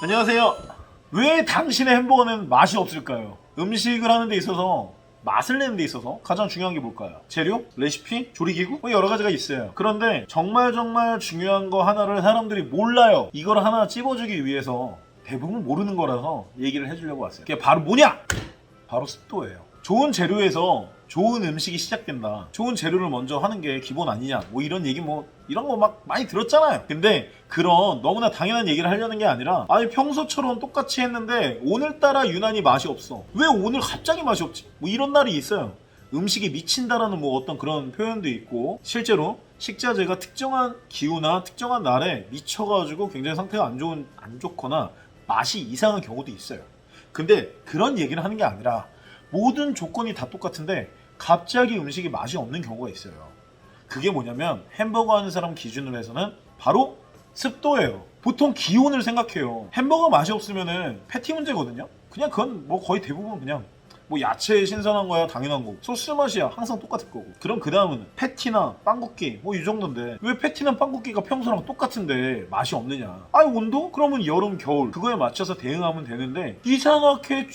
안녕하세요. 왜 당신의 햄버거는 맛이 없을까요? 음식을 하는 데 있어서 맛을 내는 데 있어서 가장 중요한 게 뭘까요? 재료? 레시피? 조리기구? 뭐 여러 가지가 있어요. 그런데 정말 중요한 거 하나를 사람들이 몰라요. 이걸 하나 찝어주기 위해서 대부분 모르는 거라서 얘기를 해주려고 왔어요. 그게 바로 뭐냐? 바로 습도예요. 좋은 재료에서 좋은 음식이 시작된다. 좋은 재료를 먼저 하는 게 기본 아니냐. 뭐 이런 얘기 이런 거 막 많이 들었잖아요. 근데 그런 너무나 당연한 얘기를 하려는 게 아니라 아니 평소처럼 똑같이 했는데 오늘따라 유난히 맛이 없어. 왜 오늘 갑자기 맛이 없지? 뭐 이런 날이 있어요. 음식이 미친다라는 뭐 어떤 그런 표현도 있고 실제로 식자재가 특정한 기후나 특정한 날에 미쳐가지고 굉장히 상태가 안 좋거나 맛이 이상한 경우도 있어요. 근데 그런 얘기를 하는 게 아니라 모든 조건이 다 똑같은데 갑자기 음식이 맛이 없는 경우가 있어요. 그게 뭐냐면 햄버거 하는 사람 기준으로 해서는 바로 습도예요. 보통 기온을 생각해요. 햄버거 맛이 없으면은 패티 문제거든요. 그냥 그건 뭐 거의 대부분 그냥 뭐 야채 신선한 거야 당연한 거고 소스 맛이야 항상 똑같을 거고 그럼 그 다음은 패티나 빵굽기 뭐 이 정도인데 왜 패티나 빵굽기가 평소랑 똑같은데 맛이 없느냐. 아니 온도? 그러면 여름 겨울 그거에 맞춰서 대응하면 되는데 이상하게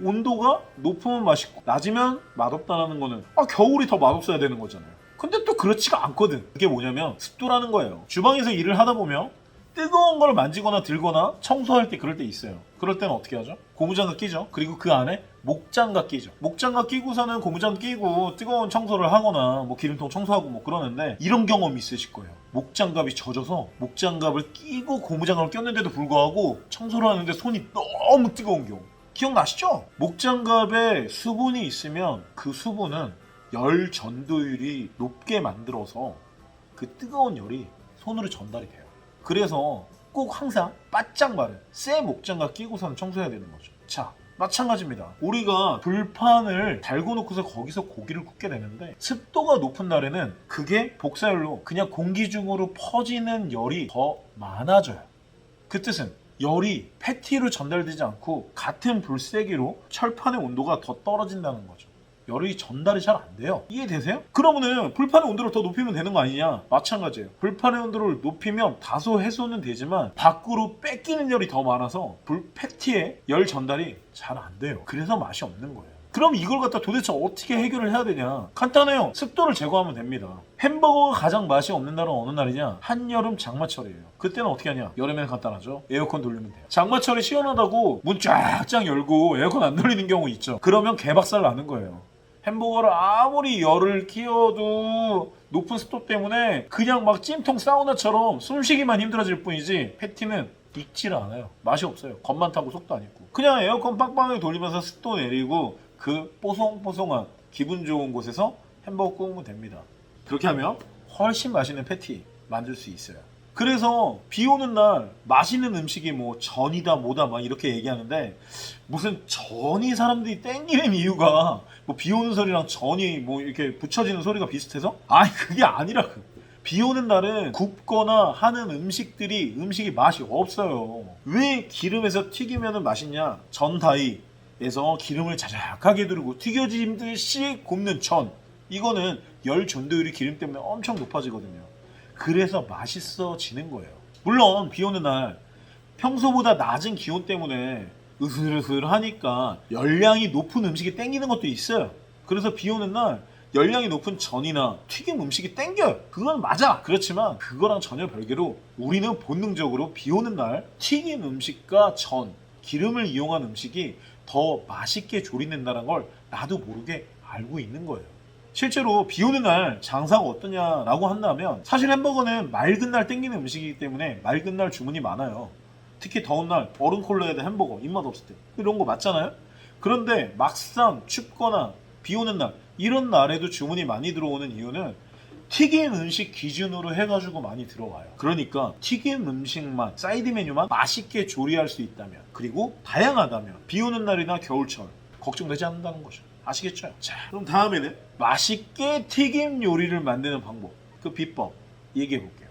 온도가 높으면 맛있고 낮으면 맛없다라는 거는 겨울이 더 맛없어야 되는 거잖아요. 근데 또 그렇지가 않거든. 그게 뭐냐면 습도라는 거예요. 주방에서 일을 하다 보면 뜨거운 걸 만지거나 들거나 청소할 때 그럴 때 있어요. 그럴 때는 어떻게 하죠? 고무장갑 끼죠. 그리고 그 안에 목장갑 끼죠. 목장갑 끼고서는 고무장갑 끼고 뜨거운 청소를 하거나 뭐 기름통 청소하고 뭐 그러는데 이런 경험 있으실 거예요. 목장갑이 젖어서 목장갑을 끼고 고무장갑을 꼈는데도 불구하고 청소를 하는데 손이 너무 뜨거운 경우. 기억나시죠? 목장갑에 수분이 있으면 그 수분은 열 전도율이 높게 만들어서 그 뜨거운 열이 손으로 전달이 돼요. 그래서 꼭 항상 바짝 마른 새 목장갑 끼고선 청소해야 되는 거죠. 자, 마찬가지입니다. 우리가 불판을 달고 놓고서 거기서 고기를 굽게 되는데 습도가 높은 날에는 그게 복사열로 그냥 공기 중으로 퍼지는 열이 더 많아져요. 그 뜻은 열이 패티로 전달되지 않고 같은 불세기로 철판의 온도가 더 떨어진다는 거죠. 열이 전달이 잘 안 돼요. 이해되세요? 그러면은 불판의 온도를 더 높이면 되는 거 아니냐? 마찬가지예요. 불판의 온도를 높이면 다소 해소는 되지만 밖으로 뺏기는 열이 더 많아서 패티의 열 전달이 잘 안 돼요. 그래서 맛이 없는 거예요. 그럼 이걸 갖다 도대체 어떻게 해결을 해야 되냐? 간단해요. 습도를 제거하면 됩니다. 햄버거가 가장 맛이 없는 날은 어느 날이냐? 한여름 장마철이에요. 그때는 어떻게 하냐? 여름에는 간단하죠. 에어컨 돌리면 돼요. 장마철이 시원하다고 문 쫙쫙 열고 에어컨 안 돌리는 경우 있죠. 그러면 개박살 나는 거예요. 햄버거를 아무리 열을 키워도 높은 습도 때문에 그냥 막 찜통 사우나처럼 숨쉬기만 힘들어질 뿐이지 패티는 익지를 않아요. 맛이 없어요. 겉만 타고 속도 안 익고 그냥 에어컨 빵빵하게 돌리면서 습도 내리고 그 뽀송뽀송한 기분 좋은 곳에서 햄버거 구우면 됩니다. 그렇게 하면 훨씬 맛있는 패티 만들 수 있어요. 그래서 비 오는 날 맛있는 음식이 뭐 전이다 뭐다 막 이렇게 얘기하는데 무슨 전이 사람들이 땡기는 이유가 뭐 비 오는 소리랑 전이 뭐 이렇게 붙여지는 소리가 비슷해서? 아니 그게 아니라 비 오는 날은 굽거나 하는 음식이 맛이 없어요. 왜 기름에서 튀기면 맛있냐? 전다이에서 기름을 자작하게 두르고 튀겨짐듯이 굽는 전 이거는 열 전도율이 기름 때문에 엄청 높아지거든요. 그래서 맛있어지는 거예요. 물론 비 오는 날 평소보다 낮은 기온 때문에 으슬으슬하니까 열량이 높은 음식이 땡기는 것도 있어요. 그래서 비 오는 날 열량이 높은 전이나 튀김 음식이 땡겨요. 그건 맞아. 그렇지만 그거랑 전혀 별개로 우리는 본능적으로 비 오는 날 튀긴 음식과 전, 기름을 이용한 음식이 더 맛있게 조리된다는 걸 나도 모르게 알고 있는 거예요. 실제로 비 오는 날 장사가 어떠냐라고 한다면 사실 햄버거는 맑은 날 땡기는 음식이기 때문에 맑은 날 주문이 많아요. 특히 더운 날 얼음 콜라에다 햄버거 입맛 없을 때 이런 거 맞잖아요. 그런데 막상 춥거나 비 오는 날 이런 날에도 주문이 많이 들어오는 이유는 튀김 음식 기준으로 해가지고 많이 들어와요. 그러니까 튀김 음식만 사이드 메뉴만 맛있게 조리할 수 있다면 그리고 다양하다면 비 오는 날이나 겨울철 걱정되지 않는다는 거죠. 아시겠죠? 자, 그럼 다음에는 맛있게 튀김 요리를 만드는 방법, 그 비법 얘기해 볼게요.